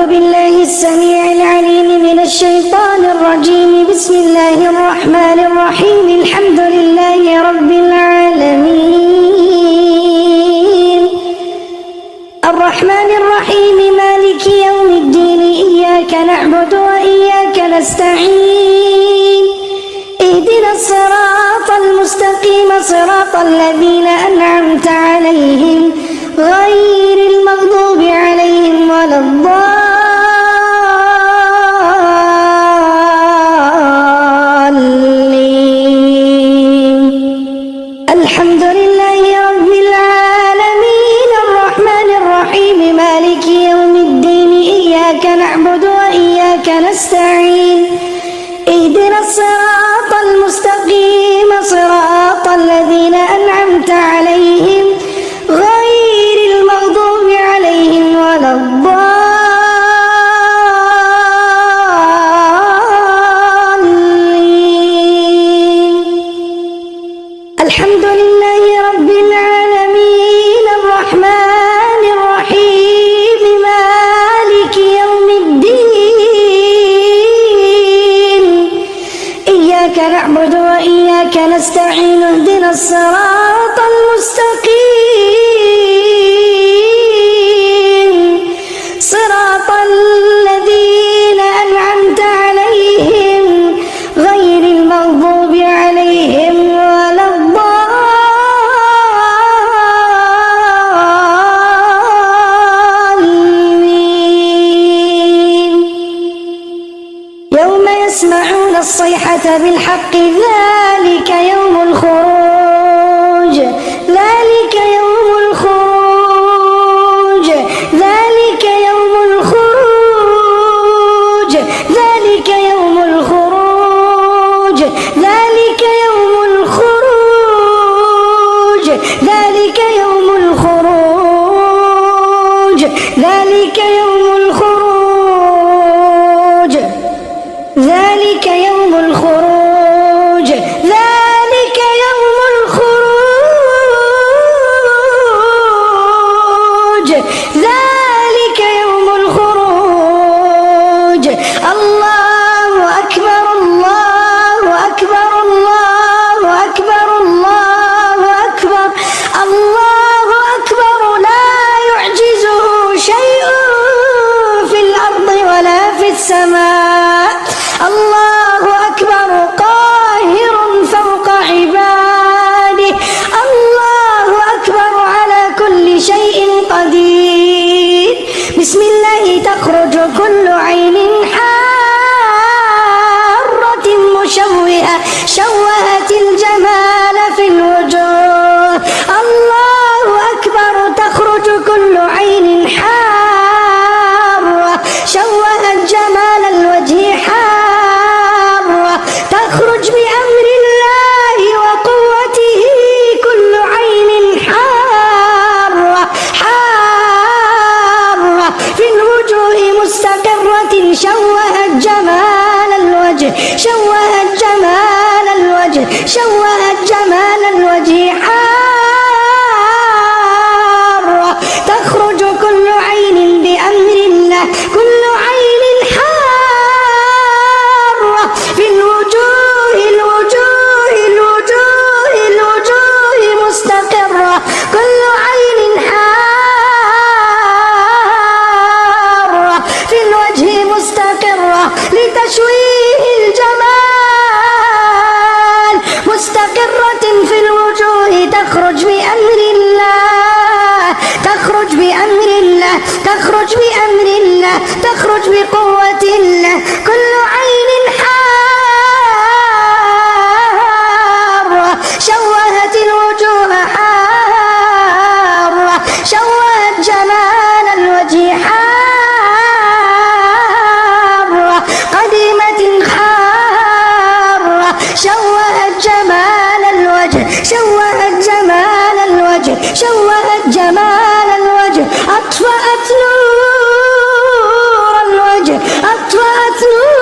بالله السميع العليم من الشيطان الرجيم. بسم الله الرحمن الرحيم. الحمد لله رب العالمين الرحمن الرحيم مالك يوم الدين. إياك نعبد وإياك نستعين. اهدنا الصراط المستقيم صراط الذين أنعمت عليهم غير المغضوب عليهم ولا الضالين. الحمد لله رب العالمين الرحمن الرحيم مالك يوم الدين. إياك نعبد وإياك نستعين. اهدنا الصراط المستقيم صراط الذين أنعمت عليهم غير المغضوب عليهم ولا الضالين. الحمد لله رب العالمين الرحمن الرحيم مالك يوم الدين. إياك نعبد وإياك نستعين. اهدنا الصراط المستقيم صراط الذين أنعمت عليهم غير المغضوب عليهم ولا الضالين. يوم يسمعون الصيحة بالحق ذلك يوم الخروج. ذلك يوم الخروج. ذلك يوم الخروج. ذلك يوم الخروج. ذلك يوم الخروج. ذلك يوم الخروج. ذلك يوم الخروج. ذلك يوم الخروج. ذلك يوم الخروج. ذلك يوم الخروج. الله أكبر الله أكبر الله أكبر الله أكبر الله أكبر. لا يعجزه شيء في الأرض ولا في السماء. الله أكبر قاهر فوق عباده. الله أكبر على كل شيء قدير. بسم الله تخرج كل عين حارة مشوهة شوهت الجمال في الوجوه. الله أكبر تخرج كل عين حارة شوهت جمال الوجه حارة. تخرج بأمر الله وقوته كل عين حارة حارة في الوجوه مستقرة شوهت جمال الوجه شوهت جمال الوجه شوهت جمال الوجه حارة. تخرج كل عين بأمر الله كل عين حارة في الوجوه الوجوه الوجوه الوجوه مستقرة كل عين حارة في الوجه مستقرة لتشويه الجمال مستقرة في الوجوه. تخرج بأمر الله تخرج بأمر الله تخرج بأمر الله تخرج بقوة الله. كل عين حارة شوهت الوجوه حارة شوهت جمال الوجه حارة قديمة حارة شوهت جمال الوجه شوهت جمال الوجه شوهت جمال الوجه. أطفأت نور الوجه أطفأت نور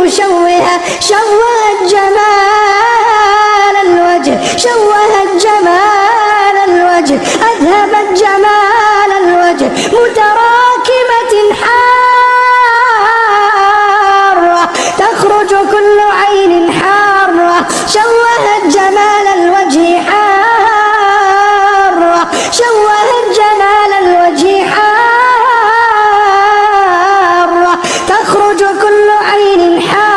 مشوهة شوهت جمال الوجه، شوهت جمال الوجه، أذهبت جمال الوجه، متراكمة حارة تخرج كل عين حارة، شوهت جمال الوجه حارة، شوهت جمال الوجه حارة تخرج كل عين حارة،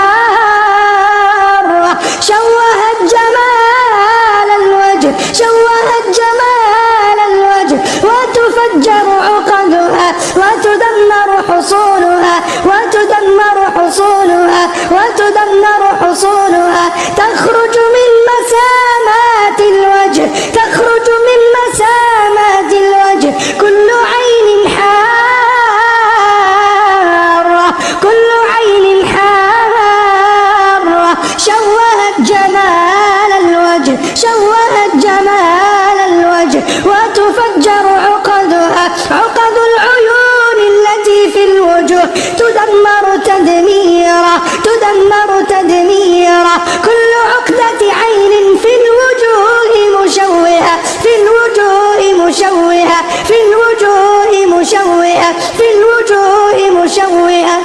شوهت جمال الوجه، شوهت جمال الوجه، وتفجر عقدها وتدمر حصولها، وتدمر حصولها، وتدمر حصولها، تخرج من مسامات الوجه، تخرج من مسامات الوجه كل عين حارة، كل عين حارة، شوهت جمال الوجه، شوهت جمال الوجه، وتفجر عقدها، عقد العيون التي في الوجوه تدمر تدميرا، تدمر تدميرا، كل عقدة عين في الوجوه مشوهة، في الوجوه مشوهة، في الوجوه مشوهة، في الوجوه مشوهة.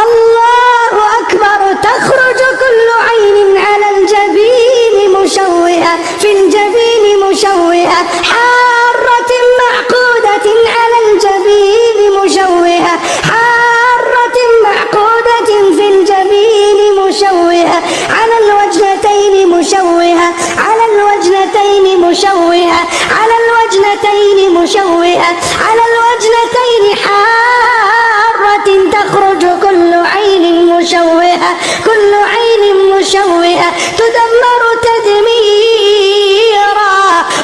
الله أكبر. تخرج كل عين على الجبين مشوهة، في الجبين مشوهة، حارة معقودة على الجبين مشوهة، حارة معقودة في الجبين مشوهة، على الوجنتين مشوهة، على الوجنتين مشوهة، على الوجنتين مشوهة، على الوجنتين حارة تخرج كل عين مشوهة، كل عين مشوهة، تدمر تدميرا،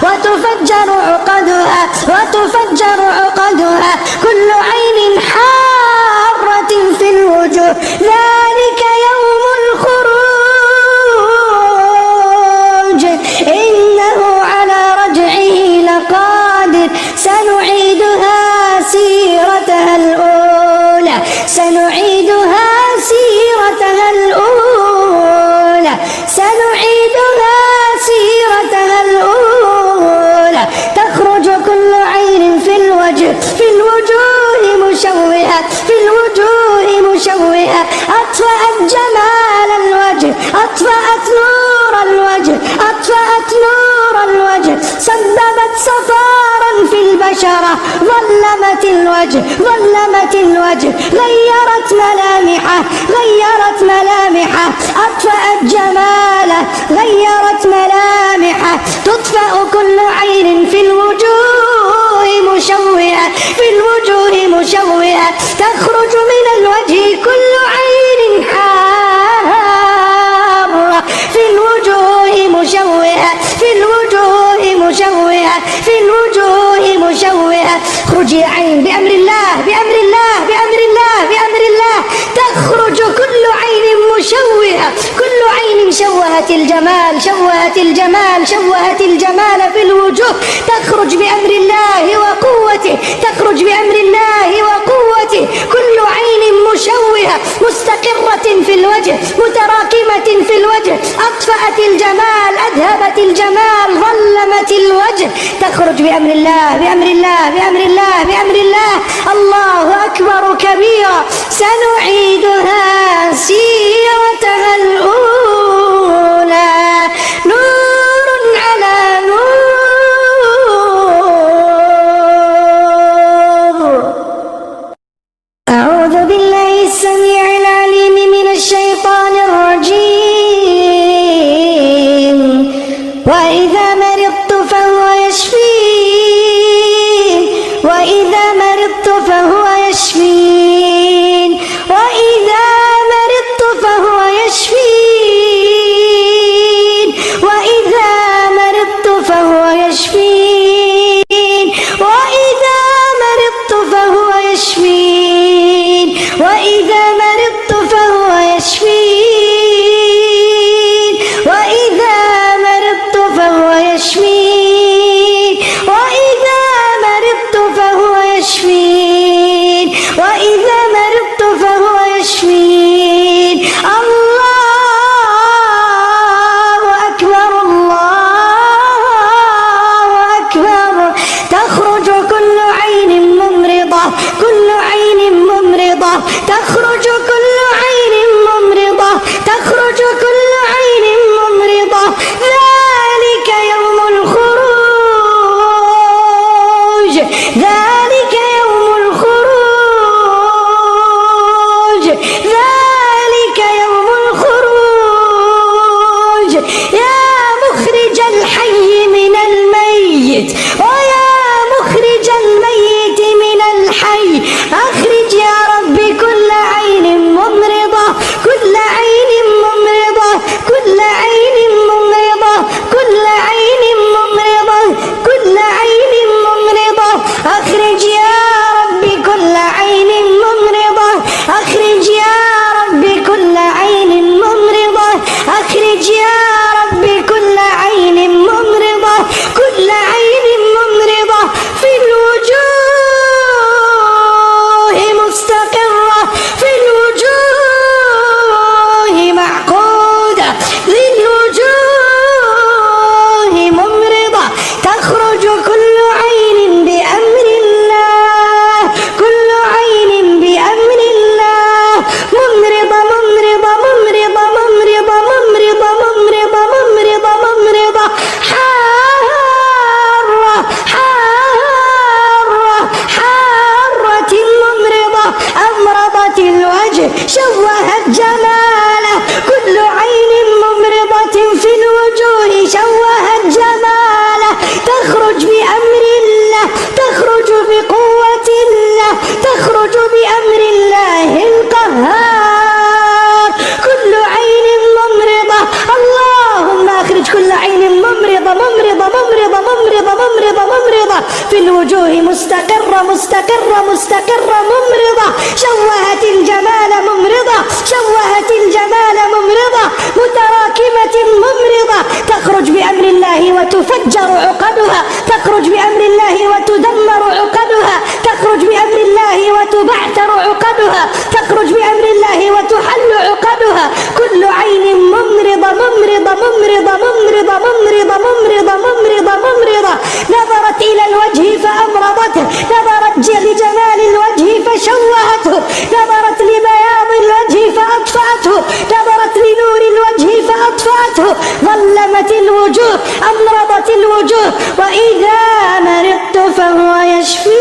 وتفجر عقدها، وتفجر عقدها، كل عين حارة في الوجوه. ذلك يوم الخروج إنه على رجعه لقادر، سنعيدها سيرتها الأولى، سنعيدها سيرتها الأولى، سنعيدها سيرتها الأولى. تخرج كل عين في الوجه، في الوجوه مشوهة، في الوجوه مشوهة، أطفأت جمال الوجه، أطفأت نور الوجه، أطفأت نور الوجه، سببت صفارا في البشرة، ظلمت الوجه، ظلمت الوجه، غيرت ملامحه، غيرت ملامحه، أطفأت جماله، غيرت ملامحه. تطفأ كل عين في الوجوه مشوهة، في الوجوه مشوهة، تخرج من الوجه كل عين حارة، في الوجوه مشوهة، في الوجوه مشوهة، في الوجوه مشوهة. اخرجي يا عين بأمر الله، بأمر الله، بأمر الله، بأمر الله. تخرج كل عين مشوهة، كل عين شوهت الجمال، شوهت الجمال، شوهت الجمال في الوجوه. تخرج بأمر الله وقوته، تخرج بأمر الله وقوته. كل عين مشوهة مستقرة في الوجه، متراكمة في الوجه، أطفأت الجمال، أذهبت الجمال، ظلمت الوجه. تخرج بأمر الله، بأمر الله، بأمر الله، بأمر الله. الله أكبر كبيرا. سنعيدها سيرتها الأولى، نور على نور. أعوذ بالله السميع العليم من الشيطان الرجيم. وإذا مرضت فهو يشفين، وإذا مرضت فهو يشفين، وإذا مرضت فهو يشفين، وإذا مرضت فهو يشفين، وإذا مرضت فهو يشفين، وإذا مرضت فهو يشفين، وإذا مرضت فهو يشفين، وإذا مرضت فهو يشفين، وإذا مرضت فهو يشفين. شوهت جماله. كل عين ممرضة في الوجوه شوهت جماله. تخرج بأمر الله، تخرج بقوة الله، تخرج بأمر الله القهار. كل عين ممرضة، اللهم أخرج كل عين ممرضة ممرضة ممرضة ممرضة ممرضة ممرضة في الوجوه مستقرة مستقرة مستقرة ممرضة. شوهت الجمال ممرضة، شوهت الجمال ممرضة، متراكمة ممرضة. تخرج بأمر الله وتفجر عقدها، تخرج بأمر الله وتدمر عقدها، تخرج بأمر الله وتبعثر عقدها، تخرج بأمر الله وتحل عقدها. كل عين ممرضة ممرضة ممرضة ممرضة ممرضة ممرضة ممرضة ممرضة. نظرت إلى الوجه فأمرضته، نظرت لجمال الوجه فشوهته، نظرت لبياض الوجه فأطفأته، نظرت لنور الوجه فأطفأته. ظلمت الوجوه، أمرضت الوجوه. وإذا مرضت فهو يشفين،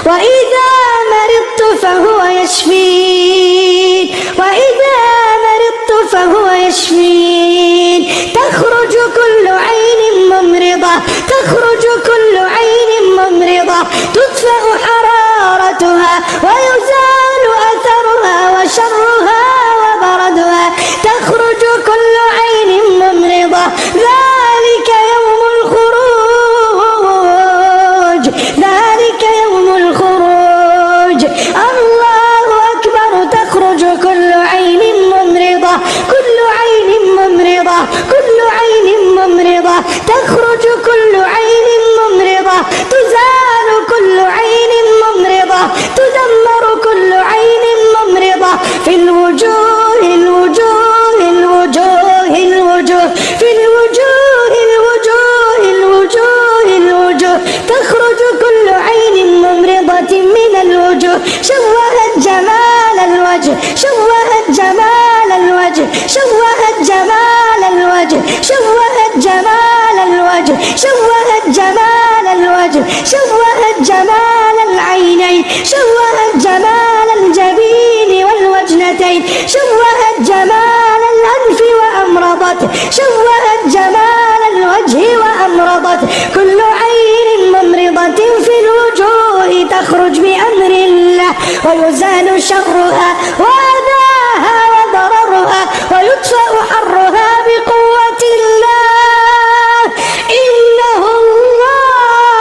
وإذا مرضت فهو يشفين، وإذا مرضت فهو يشفين. تخرج كل عين ممرضة، تخرج كل عين ممرضة. تطفأ حرارتها ويزال أثرها وشرها وبردها. تخرج كل عين ممرضة. ذلك يوم الخروج، ذلك يوم الخروج. الله أكبر. تخرج كل عين ممرضة، كل عين ممرضة، كل عين ممرضة. تخرج كل عين ممرضة. تزال كل عين ممرضة، تدمر كل عين ممرضة. في الوجوه الوجوه الوجوه الوجوه، في الوجوه الوجوه الوجوه الوجوه. تخرج كل عين ممرضة من الوجوه. شوهت جمال الوجه، شوهت جمال الوجه، شوهت جمال الوجه، شوهت جمال الوجه، شوهت جمال الوجه، شوهت جمال العينين، شوهت جمال الجبين والوجنتين، شوهت جمال الأنف وأمرضته، شوهت جمال الوجه وأمرضته. كل عين ممرضة في الوجوه تخرج بأمر الله ويزال شرها وأذاها وضررها ويطفأ حرها بقوة الله. إنه الله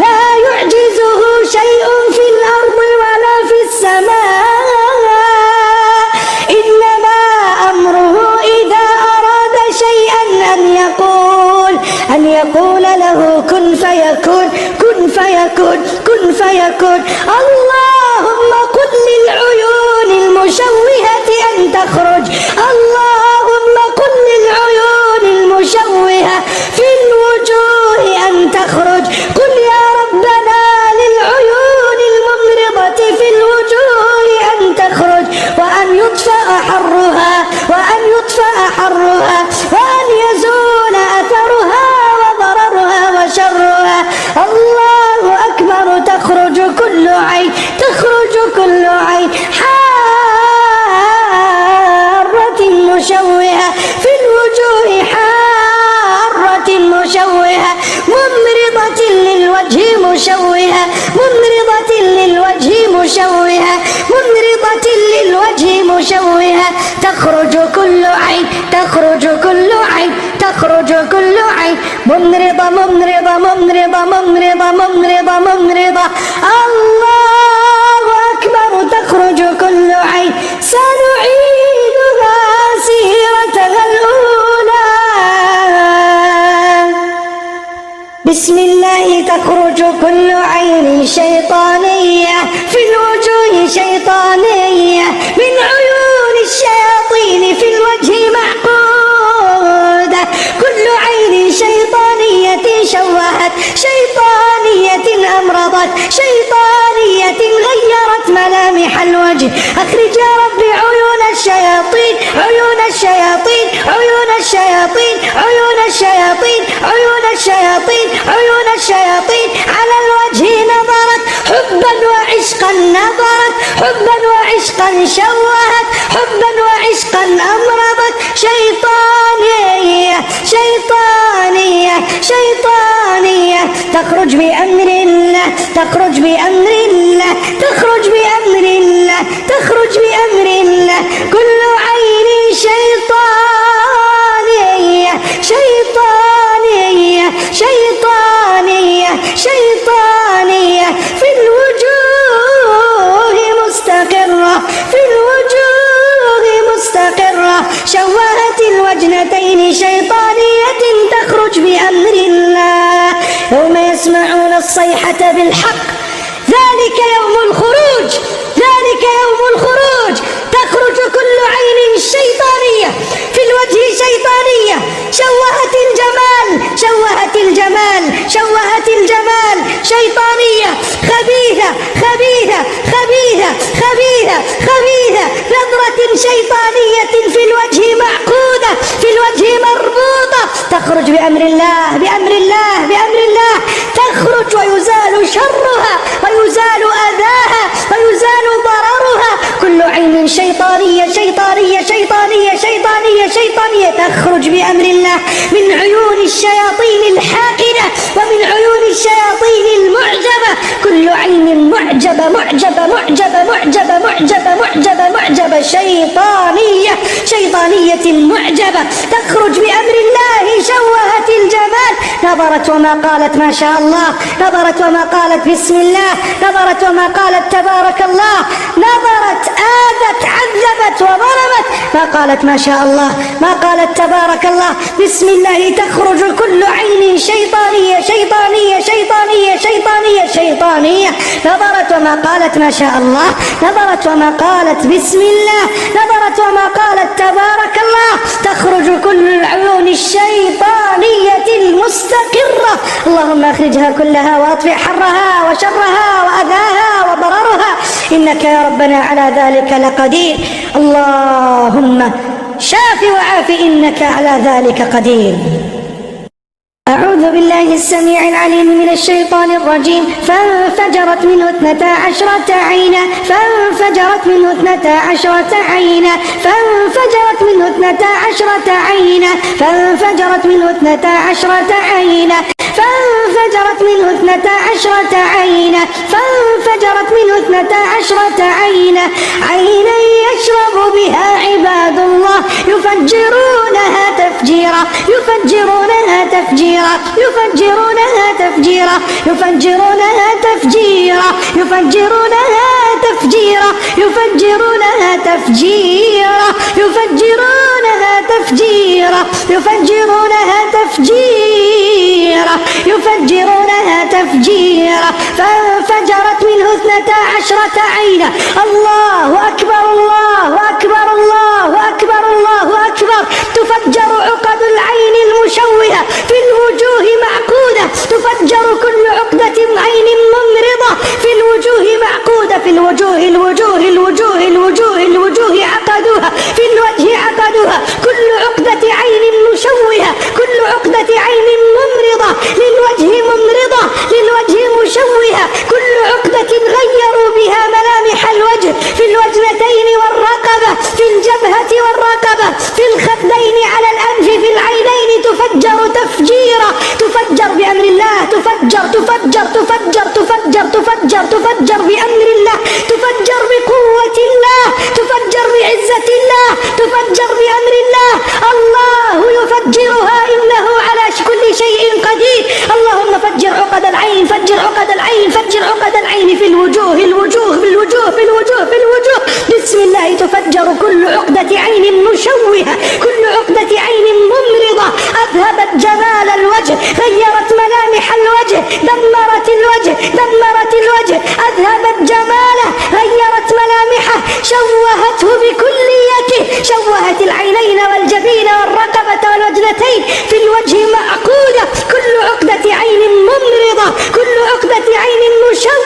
لا يعجزه شيء في الأرض ولا في السماء. إنما أمره إذا أراد شيئا أن يقول له كن فيكون، كن فيكون، كن فيكون. اللهم قل للعيون المشوهة أن تخرج، اللهم قل للعيون المشوهة في الوجوه أن تخرج. قل يا ربنا للعيون الممرضة في الوجوه أن تخرج، وأن يطفأ حرها، وأن يطفأ حرها، وأن يزول أثرها وضررها وشرها. الله أكبر. تخرج كل عين، تخرج كل عين حارة مشوهة في الوجوه، حارة مشوهة، ممرضة للوجه مشوهة، ممرضة للوجه مشوهة، ممرضة للوجه مشوهة. تخرج كل عين، تخرج كل عين، تخرج كل عين ممرضة ممرضة ممرضة ممرضة ممرضة ممرضة. الله أكبر. تخرج كل عين. سنعيدها سيرتها الأولى. بسم الله. تخرج كل عين شيطانية في الوجوه، شيطانية من عيون الشياطين في الوجه معقودة. كل عين شيطانية شوهت، شيطانية أمرضت، نظرة شيطانية غيرت ملامح الوجه. أخرج يا رب عيون الشياطين، عيون الشياطين، عيون الشياطين، عيون الشياطين، عيون الشياطين، عيون الشياطين. على الوجه نظرت، حبا وعشقا نظرت، حبا وعشقا شوهت، حبا وعشقا أمرضت. شيطانية شيطانية شيطانية تخرج بأمر الله، تخرج بأمر الله، تخرج بأمر الله، تخرج بأمر الله. كل عين شيطانية شيطانية شيطانية شيطانية في الوجوه مستقرة، في الوجوه مستقرة. شوهت الوجنتين شيطانية تخرج بأمر الله. يوم يسمعون الصيحة بالحق ذلك يوم الخروج، ذلك يوم الخروج. تخرج كل عين شيطانية في الوجه شيطانية. شوهت الجمال، شوهت الجمال، شوهت الجمال. شيطانية خبيثة خبيثة خبيثة خبيثة خبيثة. نظرة شيطانية في الوجه معقودة، في الوجه مربوطة. تخرج بأمر الله، بأمر الله، بأمر الله. تخرج ويزال شرها ويزال أذاها ويزال ضررها. كل عين شيطانية شيطانية شيطانية شيطانية شيطانية تخرج بأمر الله من عيون الشياطين الحاقدة ومن عيون الشياطين المعجبة. كل عين معجبة معجبة معجبة معجبة معجبة معجبة معجبة. شيطانية شيطانية معجبة تخرج بأمر الله. شوهت الجمال. نظرت وما قالت ما شاء الله، نظرت وما قالت بسم الله، نظرت وما قالت تبارك الله، نظرت آذت عذبت وظلمت. ما قالت ما شاء الله، ما قالت تبارك الله، بسم الله. تخرج كل عين شيطانية شيطانية شيطانية شيطانية شيطانية. نظرت وما قالت ما شاء الله، نظرت وما قالت بسم الله، نظرت وما قالت تبارك الله. تخرج كل العيون الشيطانية المستقرة. اللهم اخرجها كلها واطفئ حرها وشرها وأذاها وضررها، إنك يا ربنا على ذلك لقدير. اللهم شاف وعاف، إنك على ذلك قدير. أعوذ بالله السميع العليم من الشيطان الرجيم. فانفجرت منه 12 عينا، فانفجرت منه 12 عينا، فانفجرت منه 12 عينا، فانفجرت منه 12 عينا، فانفجرت منه 12 عينا، فانفجرت منه 12 عينا. عينا يشرب بها عباد الله يفجرونها تفجيرا، يفجرونها تفجيرا، يفجرونها تفجيرا، يفجرونها تفجيرا، يفجرونها تفجيرا، يفجرونها تفجيرا، يفجرونها تفجيرا، يفجرونها تفجيرا، يفجرونها تفجيرا. فانفجرت منه 12 عينا. الله أكبر، الله أكبر، الله أكبر، الله أكبر. تفجر عقد العين المشوهة في الوجوه معقودة. تفجر كل عقدة عين ممرضة في الوجوه معقودة. في الوجوه الوجوه الوجوه الوجوه الوجوه عقدوها، في الوجه عقدوها. كل عقدة عين مشوهة، كل عقدة عين ممرضة للوجه ممرضة، للوجه مشوهة. كل عقدة غيروا بها ملامح الوجه في الوجنتين والرقبة، في الجبهة والرقبة، في الخدين، على الأنف، في العينين. تفجر تفجيرا، تفجر بأمر الله. تفجر تفجر تفجر تفجر تفجر تفجر بأمر الله. تفجر بقوة الله، تفجر بعزة الله، تفجر بأمر الله. الله يفجرها، إنه على كل شيء قدير. اللهم فجر عقد العين، فجر عقد العين، فجر عقد العين في الوجوه، الوجوه، في الوجوه، في الوجوه، في الوجوه. بسم الله. تفجر كل عقدة عين مشوهة، كل عقدة عين ممرضة. أذهبت جمال الوجه، غيرت ملامح الوجه، دمرت الوجه، دمرت الوجه. أذهبت جماله، غيرت ملامحه، شوهته بكليته. شوهت العينين والجبين والرقبة والوجنتين. في الوجه معقودة. كل عقدة عين ممرضة، كل عقدة عين مشوهة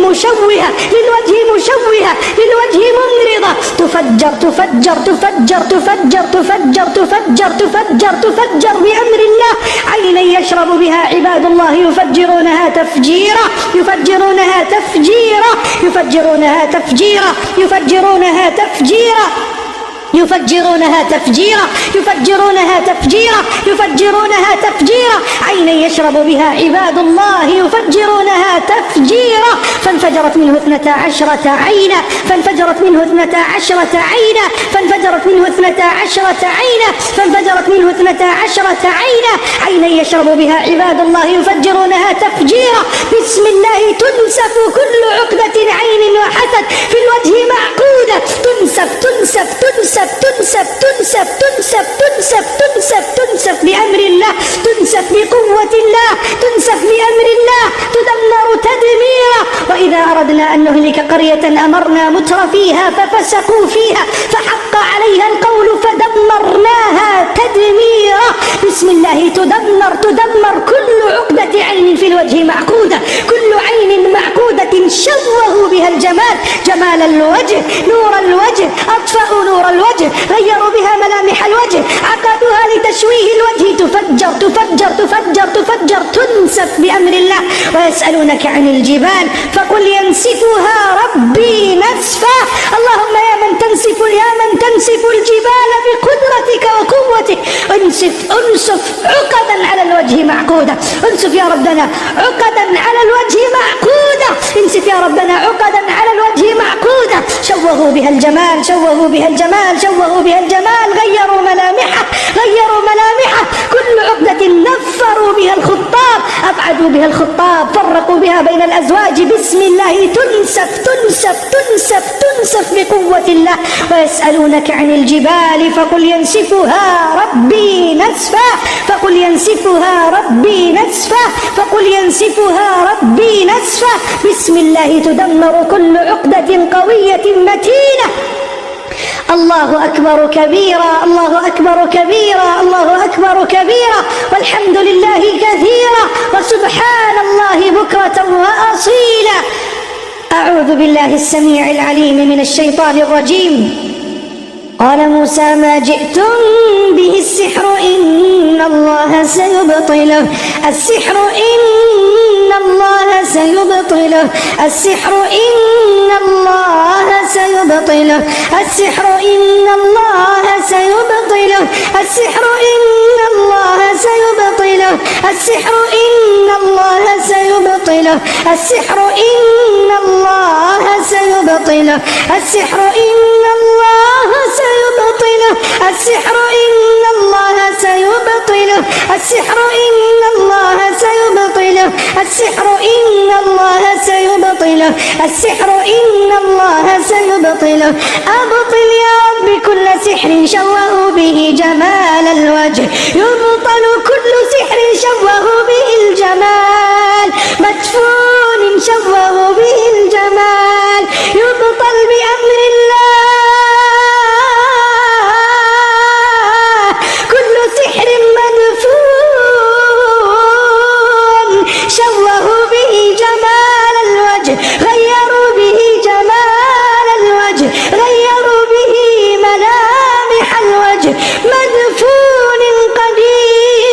مشوهة، للوجه مشوهة، للوجه ممرضة، تفجر تفجر تفجر تفجر تفجر تفجر تفجر تفجر بأمر الله. عينا يشرب بها عباد الله يفجرونها تفجيرا، يفجرونها تفجيرا، يفجرونها تفجيرا، يفجرونها تفجيرا، يفجرونها تفجيرا، يفجرونها تفجيرا، يفجرونها تفجيرا. عينا يشرب بها عباد الله يفجرونها تفجيرا. فانفجرت منه 12 عينا، فانفجرت منه 12 عينا، فانفجرت منه 12 عينا، فانفجرت منه 12 عينا. عينا يشرب بها عباد الله يفجرونها تفجيرا. بسم الله تنسف كل عقدة عين وحسد في الوجه معقودة، تنسف تنسف تنسف تنسف تنسف تنسف تنسف تنسف تنسف بأمر الله، تنسف بقوة الله، تنسف بأمر الله، تدمر تدميرا. وإذا أردنا أن نهلك قرية أمرنا متر فيها ففسقوا فيها فحق عليها القول فدمرناها تدميرا. بسم الله تدمر تدمر كل عقدة عين في الوجه معقودة، كل عين معقودة شوهوا بها الجمال، جمال الوجه، نور الوجه، أطفأوا نور الوجه، غيروا بها ملامح الوجه، عقدوها لتشويه الوجه، تفجر تفجر تفجر تفجر، تنسف بأمر الله. ويسألونك عن الجبال فقل ينسفها ربي نسفا. اللهم يا من تنسف الجبال بقدرتك وقوتك، انسف انسف عقدا على الوجه معقودة، انسف يا ربنا عقدا على الوجه معقودة، انسف يا ربنا عقدا على الوجه معقودة. شوهوا بها الجمال، شوهوا بها الجمال، شوهوا بها الجمال، غيروا ملامحه، غيروا ملامحه. كل عقدة نفروا بها الخطاب، أبعدوا بها الخطاب، فرقوا بها بين الأزواج. بسم الله تنسف تنسف تنسف تنسف بقوة الله. ويسألونك عن الجبال فقل ينسفها ربي نسفا، فقل ينسفها ربي نسفا، فقل ينسفها ربي نسفا. بسم الله تدمر كل عقدة قوية متينة. الله أكبر كبيرا، الله أكبر كبيرا، الله أكبر كبيرا، والحمد لله كثيرا، وسبحان الله بكرة وأصيلا. أعوذ بالله السميع العليم من الشيطان الرجيم. قال موسى ما جئتم به السحر إن الله سيبطله، السحر إن الله سيبطله، السحر إن الله سيبطله، السحر إن الله سيبطله، السحر إن الله سيبطله، السحر إن الله سيبطله، السحر إن الله سيبطله، السحر إن الله سيبطله، السحر إن الله سيبطله، السحر إن الله سيبطله، السحر إن الله سيبطله، السحر إن الله سيبطله. أبطل يا رب كل سحر شوهوا به جمال الوجه، يبطل كل سحر شوهوا به الجمال، مدفون شوهوا به الجمال، يبطل بأمر الله. كل سحر مدفون شوهوا به جمال الوجه، غيروا به جمال الوجه، غيروا به ملامح الوجه، مدفون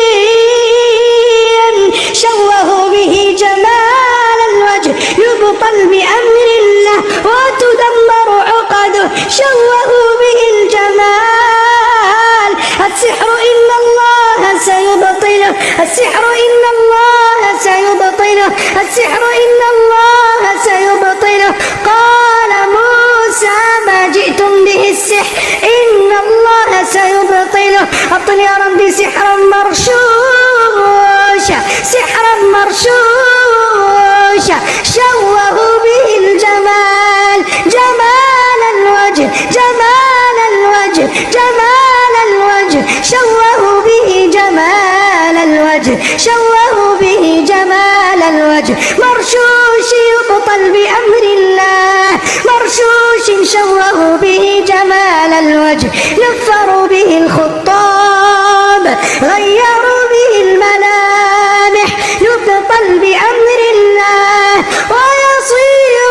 قديم شوهوا به جمال الوجه، يبطل بأمر الله وتدمر عقده، شوهوا به الجمال. السحر إن الله سيبطله، السحر إن الله سيبطله، السحر إن الله سيبطله. قال موسى ما جئتم به السحر إن الله سيبطله. أبطل يا ربي سحرا مرشوشا، سحرا مرشوشا شوهوا به الجمال، جمال الوجه، جمال الوجه، جمال الوجه، شوهوا به جمال الوجه، شوهوا به جمال الوجه. مرشوش يبطل بأمر الله، مرشوش شوهوا به جمال الوجه، نفروا به الخطاب، غيروا به الملامح، يبطل بأمر الله ويصير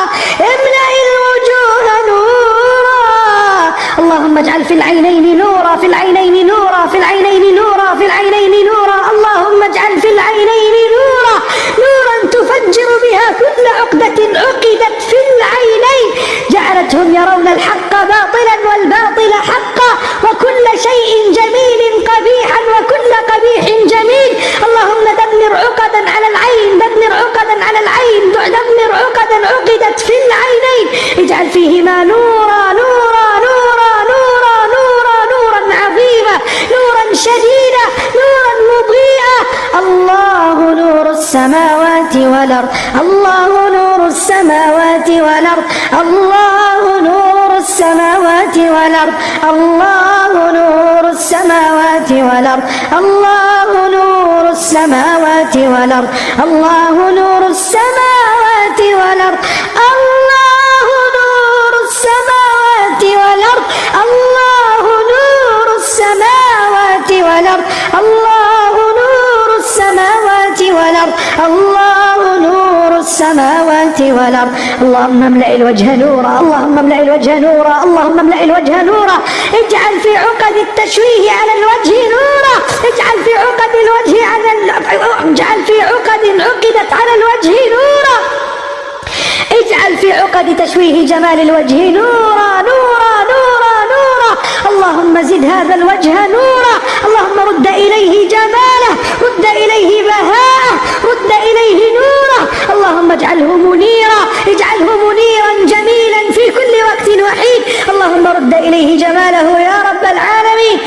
في العينين نورا، في العينين نورا، في العينين نورا، في العينين نورا. اللهم اجعل في العينين نورا، نورا تفجر بها كل عقدة عقدت في العينين جعلتهم يرون الحق باطلا والباطل حقا، وكل شيء جميل قبيحا وكل قبيح جميل. اللهم دمر عقدا على العين، دمر عقدا على العين، دمر عقدا عقدت في العينين. اجعل فيهما نورا نورا نورا نورا نورا نورا عظيما، نورا شديدا، نورا مضيئا. الله نور السماوات والأرض، الله نور السماوات والأرض، الله نور السماوات والأرض، الله نور السماوات والأرض، الله نور السماوات والأرض، الله نور السماوات والأرض، الله نور السماوات والأرض، الله نور السماوات والأرض، الله نور السماوات والأرض، الله نور السماوات والأرض. اللهم املأ الوجه نورا، اللهم املأ الوجه نورا، اللهم املأ الوجه نورا. اجعل في عقد التشويه على الوجه نورا، اجعل في عقد الوجه اجعل في عقد عقدت على الوجه نورا، اجعل في عقد تشويه جمال الوجه نورا نورا نورا نورا. اللهم زد هذا الوجه نورا، اللهم رد إليه جماله، رد إليه بهاءه، رد إليه نوره. اللهم اجعله منيرا، اجعله منيرا جميلا في كل وقت وحين. اللهم رد إليه جماله يا رب العالمين.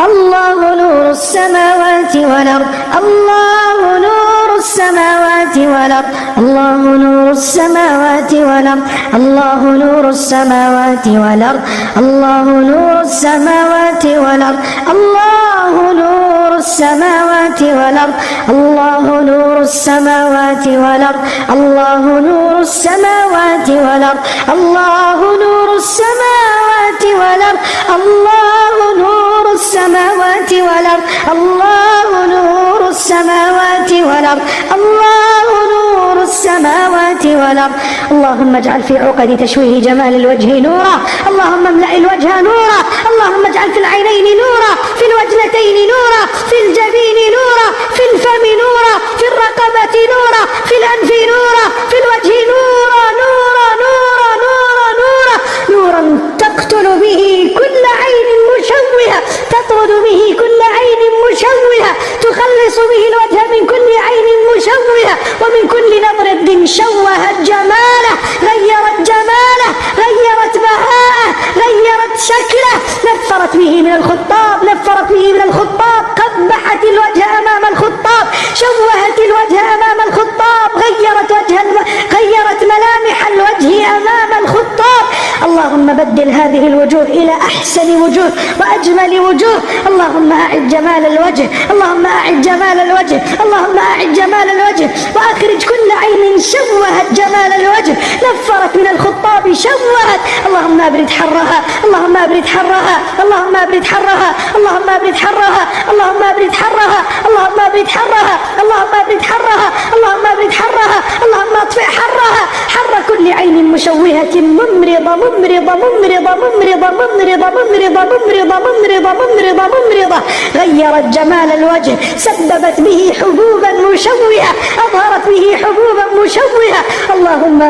الله نور السماوات والأرض، الله نور السماوات والأرض، الله نور السماوات والأرض، الله نور السماوات والأرض، الله نور السماوات والأرض، الله نور السماوات والأرض، الله نور السماوات والأرض، الله نور السماوات والأرض، الله نور السماوات والأرض، الله نور السماوات والأرض، الله نور السماوات والأرض، الله نور السماوات والأرض. اللهم اجعل في عقد تشويه جمال الوجه نورا، اللهم املأ الوجه نورا، اللهم اجعل في العينين نورا، في الوجنتين نورا، في الجبين نورا، في الفم نورا، في الرقبة نورا، في الأنف نورا، في الوجه نورا نورا نورا نورا نورا، نورا تقتل به كل عين مشوهة، تطرد به كل عين مشوهة، تخلص به الوجه من كل عين مشوهة ومن كل نظرة شوهت جماله، غيرت جماله، غيرت بهاءه، غيرت شكله، نفرت به من الخطاب، نفرت به من الخطاب، قبحت الوجه أمام الخطاب، شوهت الوجه أمام الخطاب، غيرت ملامح الوجه أمام الخطاب. اللهم بدل هذه الوجوه إلى أحسن وجوه وأجمل وجوه. اللهم أعد جمال الوجه، اللهم أعد جمال الوجه، اللهم أعد جمال الوجه، وأخرج كل عين شوهت جمال الوجه، نفرت من الخطاب، شوهت. اللهم أبرد حرها، اللهم أبرد حرها، اللهم أبرد حرها، اللهم أبرد حرها، اللهم أبرد حرها، اللهم أبرد حرها، اللهم أبرد حرها، اللهم أبرد حرها، اللهم أطفئ حرها، حر كل عين مشوهة ممرضة ممرضة ممرضة ممرضة ممرضة ممرضة ممرضة ممرضة ممرضة ممرضة، غيرت جمال الوجه، سببت به حبوبا مشوهة، أظهرت به حبوبا مشوهة. اللهم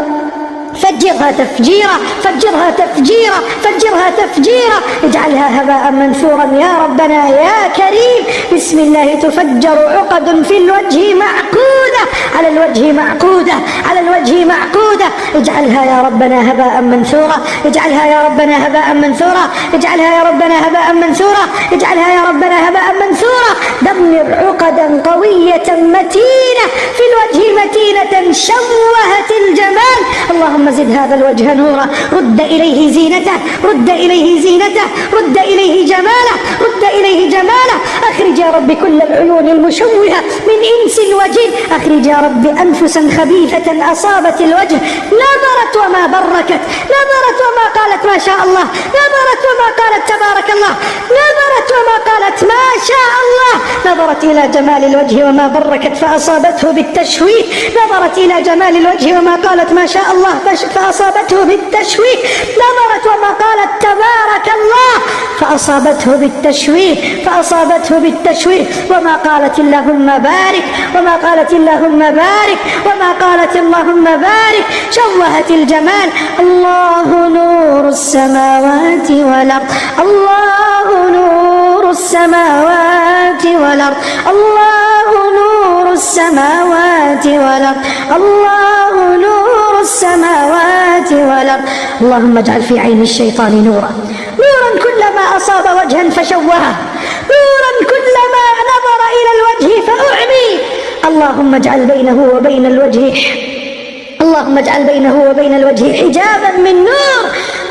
فجرها تفجيرا، فجرها تفجيرا، فجرها تفجيرا، اجعلها هباء منثورا يا ربنا يا كريم. بسم الله تفجر عقد في الوجه معقودة، على الوجه معقودة، على الوجه معقودة، اجعلها يا ربنا هباء منثورا، اجعلها يا ربنا هباء منثورا، اجعلها يا ربنا هباء منثورا، اجعلها يا ربنا هباء منثورا. دمر عقدا قوية متينة في الوجه متينة شوهت الجمال. اللهم زد هذا الوجه نورا، رد إليه زينته، رد إليه زينته، رد إليه جماله، رد إليه جماله. أخرج يا رب كل العيون المشوهة من إنس وجن، أخرج يا رب أنفسا خبيثة أصابت الوجه، نظرت وما بركت، نظرت وما قالت ما شاء الله، نظرت وما قالت تبارك الله، نظرت وما قالت ما شاء الله، نظرت إلى جمال الوجه وما بركت فأصابته بالتشويه، نظرت إلى جمال الوجه وما قالت ما شاء الله فأصابته بالتشويه، نظرت وما قالت تبارك الله فأصابته بالتشويه وما قالت اللهم بارك وما قالت اللهم بارك وما قالت اللهم بارك. شوهت الجمال. الله نور السماوات والأرض، الله نور السماوات والأرض، الله نور السماوات والأرض، الله نور السماوات والأرض. اللهم اجعل في عين الشيطان نورا، نورا كلما أصاب وجها فشوهه، نورا كلما نظر إلى الوجه فأعمي. اللهم اجعل بينه وبين الوجه حجابا من نور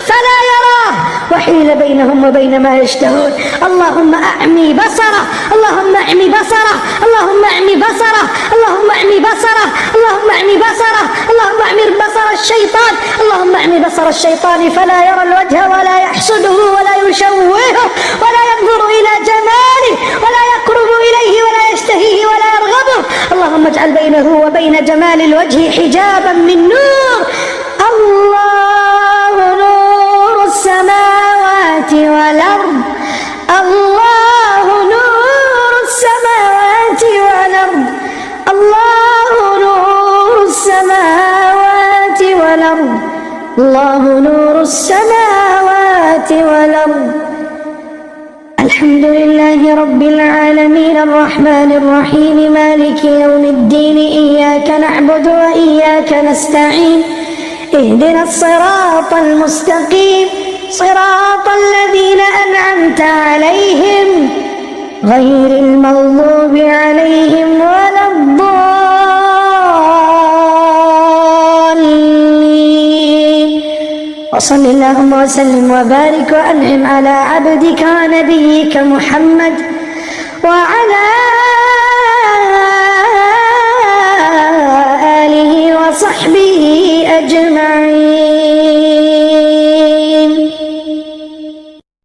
فلا يراه، وحيل بينهم وبين ما يشتهون. اللهم أعمي بصره، اللهم أعمي بصره، اللهم أعمي بصره، اللهم أعمي بصره، اللهم أعمي بصره، اللهم أعمي بصر الشيطان، اللهم أعمي بصر الشيطان فلا يرى الوجه ولا يحسده ولا يشوهه ولا ينظر إلى جماله ولا يقرب إليه ولا يشتهيه ولا يرغبه. اللهم اجعل بينه وبين جمال الوجه حجابا من نور. الله نور السماوات والأرض، الله نور السماوات والأرض، الله نور السماوات والأرض، الله نور السماوات والأرض. الحمد لله رب العالمين الرحمن الرحيم مالك يوم الدين، إياك نعبد وإياك نستعين، اهدنا الصراط المستقيم، صراط الذين أنعمت عليهم غير المغضوب عليهم ولا الضالين. وصل اللهم وسلم وبارك وأنعم على عبدك ونبيك محمد وعلى آله وصحبه أجمعين.